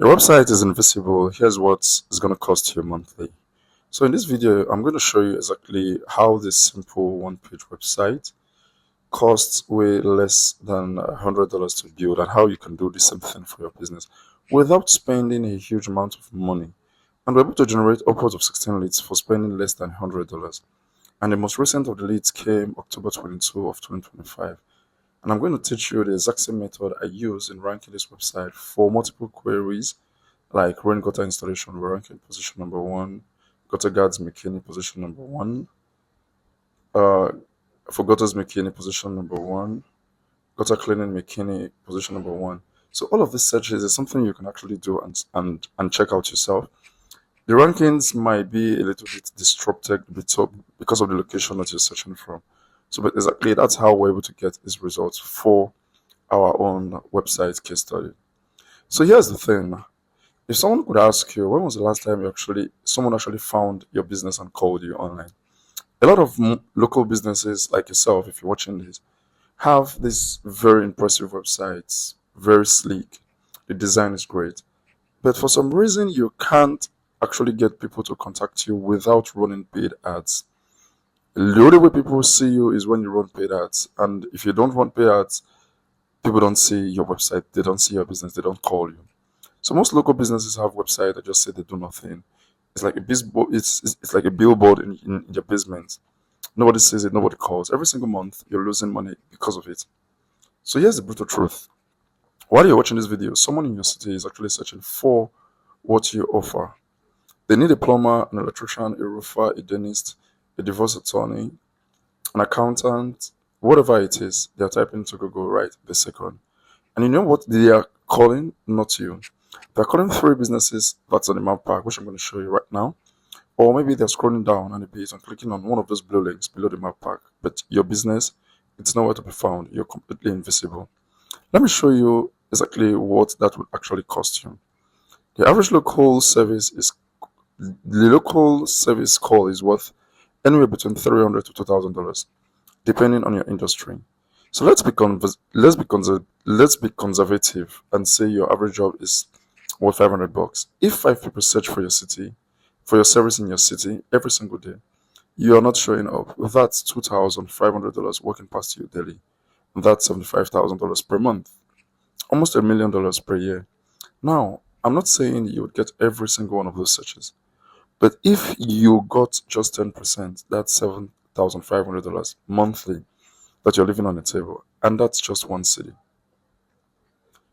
Your website is invisible. Here's what it's going to cost you monthly. So in this video, I'm going to show you exactly how this simple one-page website costs way less than $100 to build and how you can do the same thing for your business without spending a huge amount of money. And we're able to generate upwards of 16 leads for spending less than $100. And the most recent of the leads came October 22 of 2025. And I'm going to teach you the exact same method I use in ranking this website for multiple queries like rain gutter installation. We're ranking position number one, gutter guards McKinney position number one, uh, for gutters McKinney position number one, gutter cleaning McKinney position number one. So all of these searches is something you can actually do and check out yourself. The rankings might be a little bit disrupted because of the location that you're searching from. So, but exactly that's how we're able to get these results for our own website case study. So here's the thing. If someone could ask you, when was the last time someone actually found your business and called you online? A lot of local businesses like yourself, if you're watching this, have these very impressive websites, very sleek. The design is great. But for some reason, you can't actually get people to contact you without running paid ads. The only way people see you is when you run paid ads. And if you don't run paid ads, people don't see your website, they don't see your business, they don't call you. So most local businesses have websites that just say they do nothing. It's like it's like a billboard in your basement. Nobody sees it, nobody calls. Every single month you're losing money because of it. So here's the brutal truth. While you're watching this video, someone in your city is actually searching for what you offer. They need a plumber, an electrician, a roofer, a dentist, a divorce attorney, an accountant, whatever it is, they're typing to Google right this second. And you know what they are calling? Not you. They're calling three businesses that's on the map pack, which I'm going to show you right now. Or maybe they're scrolling down on the page and clicking on one of those blue links below the map pack. But your business, it's nowhere to be found. You're completely invisible. Let me show you exactly what that would actually cost you. The average local service call is worth anywhere between $300 to $2,000, depending on your industry. So let's be conservative and say your average job is worth $500. If five people search for your service in your city every single day, you are not showing up. That's $2,500 working past you daily. That's $75,000 per month, almost $1 million per year. Now, I'm not saying you would get every single one of those searches, but if you got just 10%, that's $7,500 monthly that you're living on the table, and that's just one city.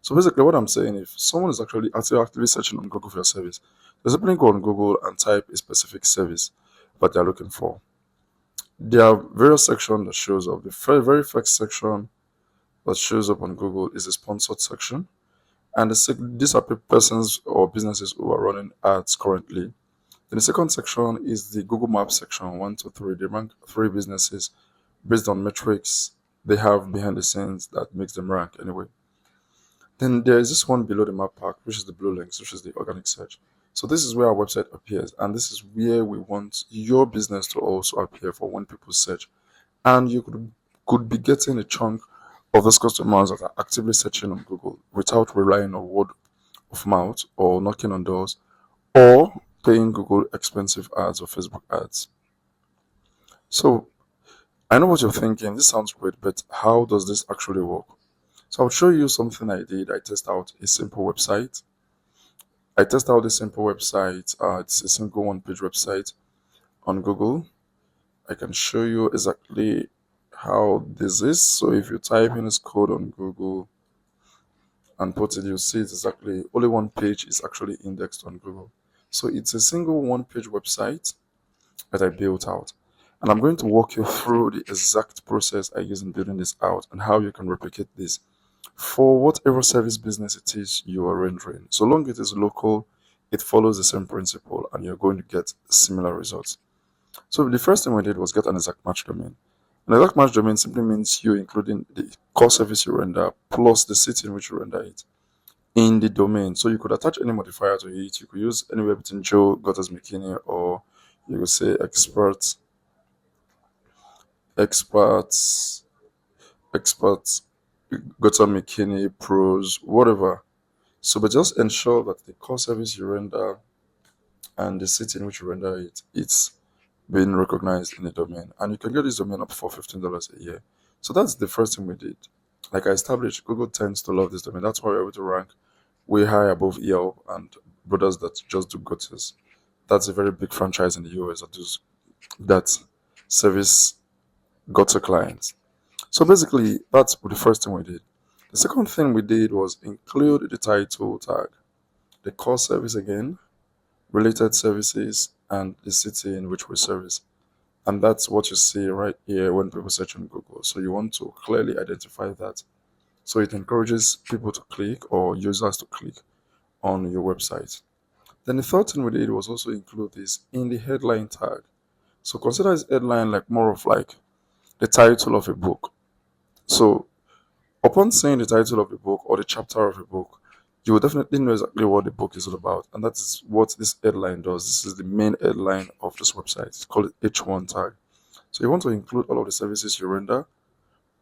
So basically, what I'm saying, if someone is actually actively searching on Google for your service, they simply go on Google and type a specific service that they're looking for. There are various sections that shows up. The very first section that shows up on Google is a sponsored section, and these are persons or businesses who are running ads currently. Then the second section is the Google Maps section, 1 to 3. They rank three businesses based on metrics they have behind the scenes that makes them rank anyway. Then there is this one below the map pack, which is the blue links, which is the organic search. So this is where our website appears, and this is where we want your business to also appear for when people search. And you could be getting a chunk of those customers that are actively searching on Google without relying on word of mouth or knocking on doors or paying Google expensive ads or Facebook ads. So I know what you're thinking. This sounds great, but how does this actually work? So I'll show you something I did. I test out a simple website. I test out this simple website. It's a single one-page website on Google. I can show you exactly how this is. So if you type in this code on Google and put it, you'll see it's exactly only one page is actually indexed on Google. So it's a single one-page website that I built out. And I'm going to walk you through the exact process I use in building this out and how you can replicate this for whatever service business it is you are rendering. So long it is local, it follows the same principle and you're going to get similar results. So the first thing we did was get an exact match domain. An exact match domain simply means you including the core service you render plus the city in which you render it in the domain. So you could attach any modifier to it. You could use anywhere between Joe, Gutters McKinney, or you could say experts, Gutter McKinney, pros, whatever. So, but just ensure that the core service you render and the city in which you render it, it's being recognized in the domain. And you can get this domain up for $15 a year. So that's the first thing we did. Like I established, Google tends to love this domain. That's why we're able to rank way high above Yelp and brothers that just do gutters. That's a very big franchise in the US that service gutter clients. So basically, that's the first thing we did. The second thing we did was include the title tag, the core service again, related services, and the city in which we service. And that's what you see right here when people search on Google. So you want to clearly identify that. So it encourages people to click or users to click on your website. Then the third thing we did was also include this in the headline tag. So consider this headline like more of like the title of a book. So upon saying the title of a book or the chapter of a book, you will definitely know exactly what the book is all about. And that is what this headline does. This is the main headline of this website. It's called H1 tag. So you want to include all of the services you render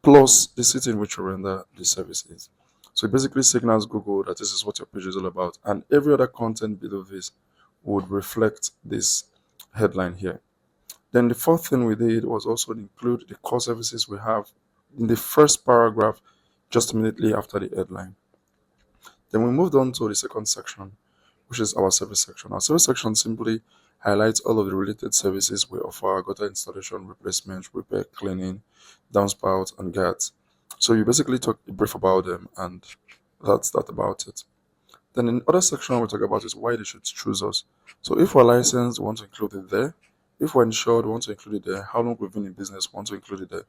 plus the city in which you render the services. So it basically signals Google that this is what your page is all about. And every other content below this would reflect this headline here. Then the fourth thing we did was also include the core services we have in the first paragraph just immediately after the headline. Then we moved on to the second section, which is our service section. Our service section simply highlights all of the related services we offer: gutter installation, replacement, repair, cleaning, downspout, and guards. So you basically talk a brief about them, and that's that about it. Then in the other section we talk about is why they should choose us. So if we're licensed, we want to include it there. If we're insured, we want to include it there. How long we've been in business, we want to include it there.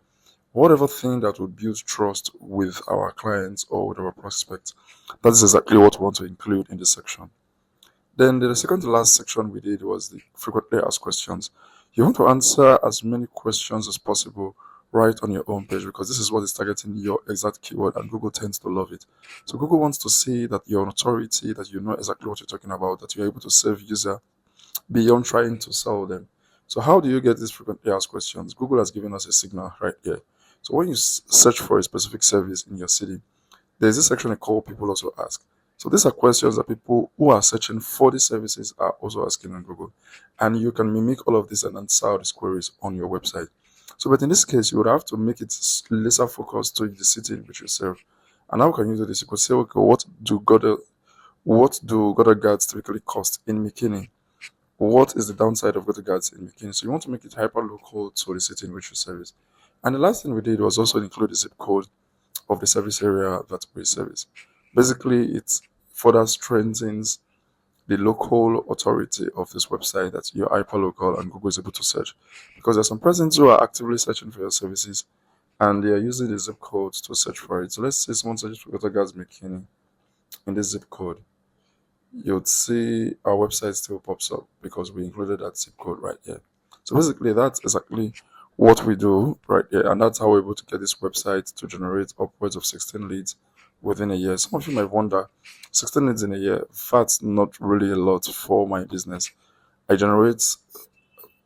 Whatever thing that would build trust with our clients or with our prospects, that is exactly what we want to include in this section. Then the second to last section we did was the frequently asked questions. You want to answer as many questions as possible right on your own page because this is what is targeting your exact keyword and Google tends to love it. So Google wants to see that you're an authority, that you know exactly what you're talking about, that you're able to serve user beyond trying to sell them. So how do you get these frequently asked questions? Google has given us a signal right here. So when you search for a specific service in your city, there's this section called people also ask. So these are questions that people who are searching for these services are also asking on Google. And you can mimic all of this and answer these queries on your website. So, but in this case, you would have to make it laser focused to the city in which you serve. And how can you do this? You could say, okay, what do gutter guards typically cost in McKinney? What is the downside of gutter guards in McKinney? So you want to make it hyper local to the city in which you service. And the last thing we did was also include the zip code of the service area that we service. Basically, it further strengthens the local authority of this website that you're hyperlocal and Google is able to search. Because there's some persons who are actively searching for your services and they are using the zip code to search for it. So let's say someone searches for gutter guards McKinney in this zip code. You'd see our website still pops up because we included that zip code right here. So basically, that's exactly what we do right here, and that's how we're able to get this website to generate upwards of 16 leads within a year. Some of you might wonder, 16 leads in a year, that's not really a lot for my business. I generate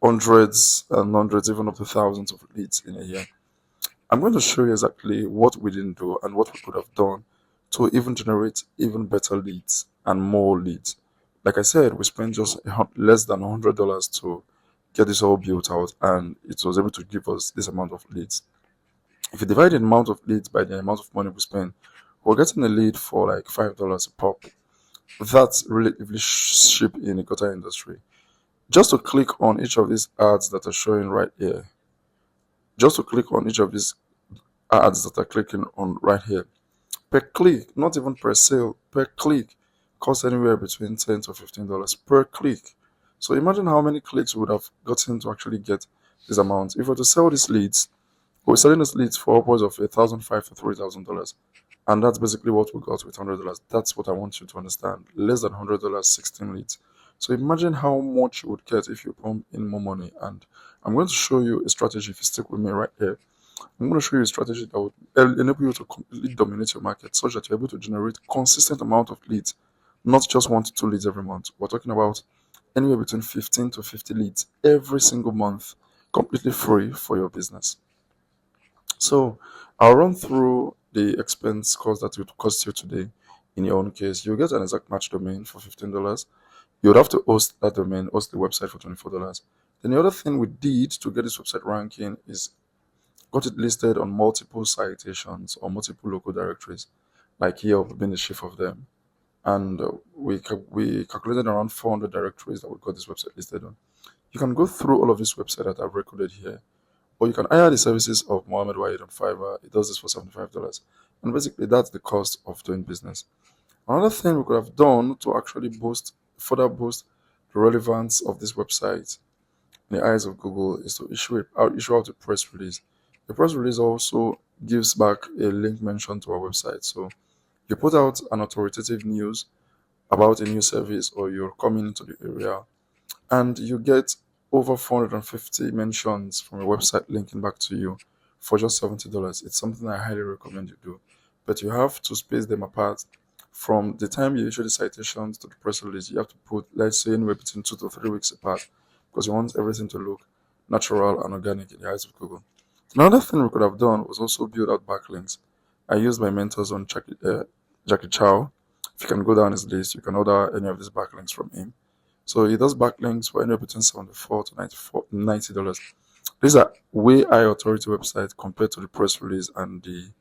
hundreds and hundreds, even up to thousands of leads in a year. I'm going to show you exactly what we didn't do and what we could have done to even generate even better leads and more leads. Like I said, we spent just less than $100 to get this all built out, and it was able to give us this amount of leads. If you divide the amount of leads by the amount of money we spend, we're getting a lead for like $5 a pop. That's relatively cheap in the gutter industry. Just to click on each of these ads that are showing right here, just to click on each of these ads that are clicking on right here, per click, not even per sale, per click, costs anywhere between $10 to $15 per click. So imagine how many clicks we would have gotten to actually get this amount. If we were to sell these leads, we're selling these leads for upwards of $1,500 to $3,000. And that's basically what we got with $100. That's what I want you to understand. Less than $100, 16 leads. So imagine how much you would get if you pump in more money. And I'm going to show you a strategy if you stick with me right here. I'm going to show you a strategy that would enable you to completely dominate your market such that you're able to generate consistent amount of leads, not just 1 to 2 leads every month. We're talking about anywhere between 15 to 50 leads every single month, completely free for your business. So I'll run through the expense cost that it would cost you today In your own case, you'll get an exact match domain for $15. You would have to host that domain, host the website for $24. Then the other thing we did to get this website ranking is got it listed on multiple citations or multiple local directories, like Yelp being the chief of them. And we calculated around 400 directories that we got this website listed on. You can go through all of this website that I've recorded here, or you can hire the services of Mohammed Wahid on Fiverr. It does this for $75. And basically, that's the cost of doing business. Another thing we could have done to actually further boost the relevance of this website in the eyes of Google is to issue out a press release. The press release also gives back a link mention to our website. So you put out an authoritative news about a new service or you're coming into the area, and you get over 450 mentions from a website linking back to you for just $70. It's something I highly recommend you do. But you have to space them apart. From the time you issue the citations to the press release, you have to put, let's say, anywhere between 2 to 3 weeks apart because you want everything to look natural and organic in the eyes of Google. Another thing we could have done was also build out backlinks. I used my mentors on Jackie Chow. If you can go down his list, you can order any of these backlinks from him. So he does backlinks for anywhere between $74 to $90. These are way high authority websites compared to the press release and the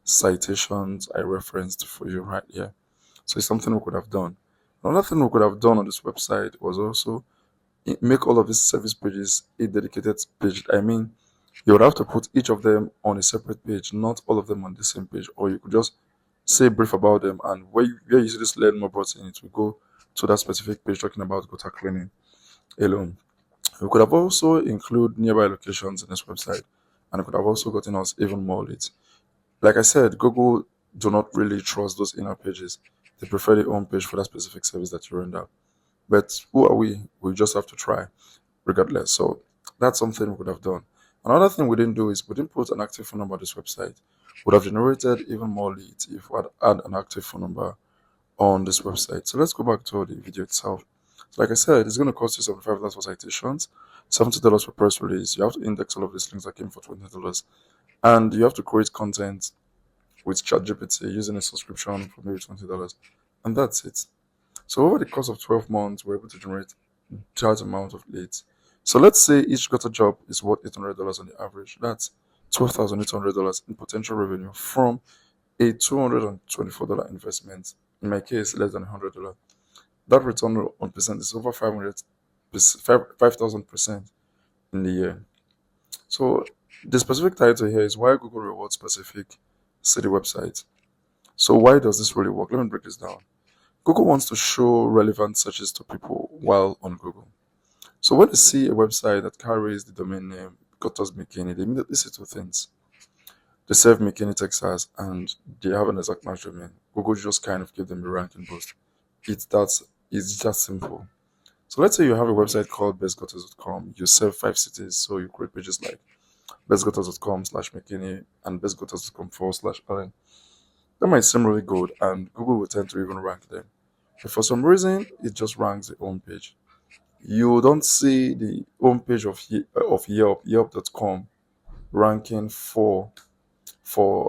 citations I referenced for you right here. So it's something we could have done. Another thing we could have done on this website was also make all of these service pages a dedicated page. I mean, you would have to put each of them on a separate page, not all of them on the same page, or you could just say brief about them, and where you see this learn more button, it will go to that specific page talking about gutter cleaning alone. We could have also include nearby locations in this website, and it could have also gotten us even more leads. Like I said, Google do not really trust those inner pages. They prefer the home page for that specific service that you render. But who are we? We just have to try regardless. So that's something we could have done. Another thing we didn't do is we didn't put an active phone number on this website. Would have generated even more leads if we had an active phone number on this website. So let's go back to the video itself. So like I said, it's going to cost you $75 for citations, $70 for press release. You have to index all of these links that came for $20. And you have to create content with ChatGPT using a subscription for maybe $20. And that's it. So over the course of 12 months, we're able to generate that amount of leads. So let's say each gutter job is worth $800 on the average. That's $12,800 in potential revenue from a $224 investment. In my case, less than $100. That return on percent is over 5,000% in the year. So the specific title here is why Google rewards specific city websites. So why does this really work? Let me break this down. Google wants to show relevant searches to people while on Google. So when they see a website that carries the domain name Gutters McKinney, they immediately see two things. They serve McKinney, Texas, and they have an exact match domain. Google just kind of give them the ranking boost. It's just simple. So let's say you have a website called bestgutters.com. You serve 5 cities, so you create pages like bestgutters.com/McKinney and bestgutters.com/Allen. That might seem really good, and Google will tend to even rank them. But for some reason, it just ranks the home page. You don't see the home page of Yelp.com ranking for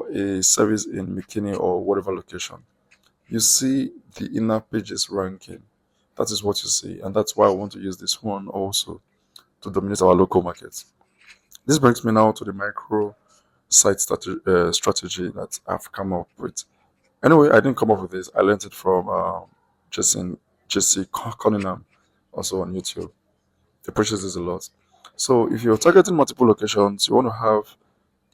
a service in McKinney or whatever location. You see the inner pages ranking. That is what you see, and that's why I want to use this one also to dominate our local markets. This brings me now to the micro site strategy that I've come up with. Anyway, I didn't come up with this. I learned it from Jesse Cunningham, also on YouTube. He preaches this a lot. So if you're targeting multiple locations, you want to have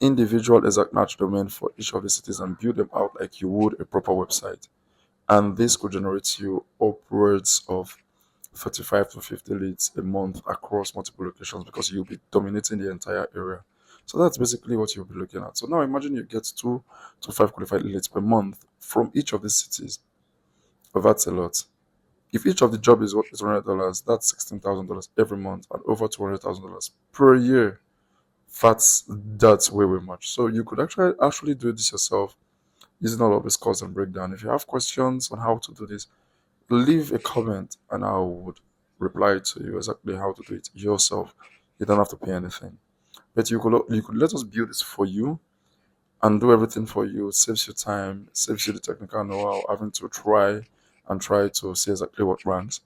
individual exact match domain for each of the cities and build them out like you would a proper website. And this could generate you upwards of 35 to 50 leads a month across multiple locations because you'll be dominating the entire area. So that's basically what you'll be looking at. So now imagine you get 2 to 5 qualified leads per month from each of these cities. But that's a lot. If each of the job is worth $800, that's $16,000 every month and over $200,000 per year. That's way much. So you could actually do this yourself using all of this course and breakdown. If you have questions on how to do this, leave a comment and I would reply to you exactly how to do it yourself. You don't have to pay anything. But you could let us build this for you and do everything for you. It saves you time, saves you the technical know-how, having to try to see exactly what ranks.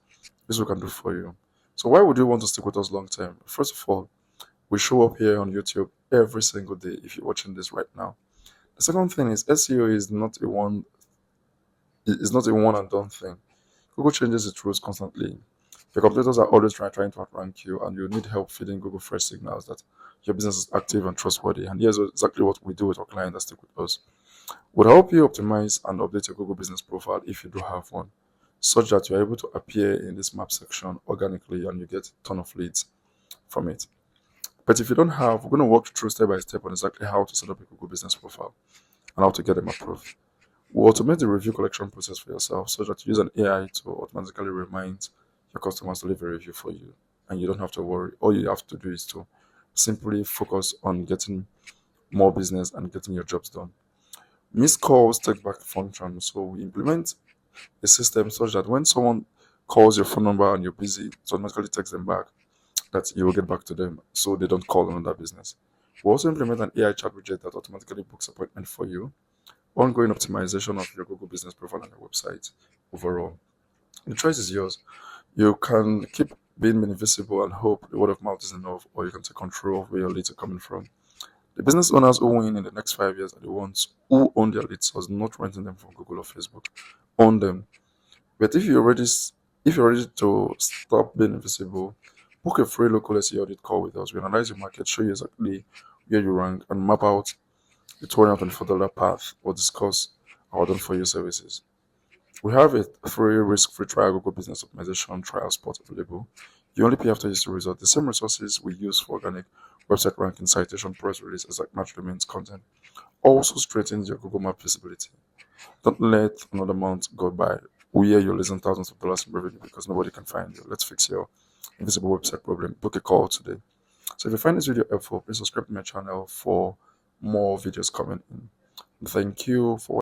This we can do for you. So why would you want to stick with us long term? First of all, we show up here on YouTube every single day if you're watching this right now. The second thing is SEO is not a one and done thing. Google changes its rules constantly. Your competitors are always trying to outrank you, and you need help feeding Google fresh signals that your business is active and trustworthy. And here's exactly what we do with our clients that stick with us. We'll help you optimize and update your Google business profile if you do have one, such that you're able to appear in this map section organically and you get a ton of leads from it. But if you don't have, we're going to walk you through step by step on exactly how to set up a Google business profile and how to get them approved. We'll automate the review collection process for yourself so that you use an AI to automatically remind your customers to leave a review for you. And you don't have to worry. All you have to do is to simply focus on getting more business and getting your jobs done. Missed calls take back function. So we implement a system such that when someone calls your phone number and you're busy, it automatically takes them back that you will get back to them so they don't call another business. We also implement an AI chat widget that automatically books appointment for you, ongoing optimization of your Google business profile and your website overall. The choice is yours. You can keep being invisible and hope the word of mouth is enough, or you can take control of where your leads are coming from. The business owners who win in the next 5 years are the ones who own their leads, so not renting them from Google or Facebook. Own them. But if you're ready to stop being invisible, book a free local SEO audit call with us. We analyze your market, show you exactly where you rank, and map out the $224 path or discuss our done for you services. We have a free risk-free trial Google Business Optimization trial spot available. You only pay after you see the result. The same resources we use for organic website ranking, citation, press release, exact match domains content also strengthens your Google Map visibility. Don't let another month go by where you're losing thousands of dollars in revenue because nobody can find you. Let's fix your invisible website problem. Book a call today. So if you find this video helpful, please subscribe to my channel for more videos coming in. Thank you for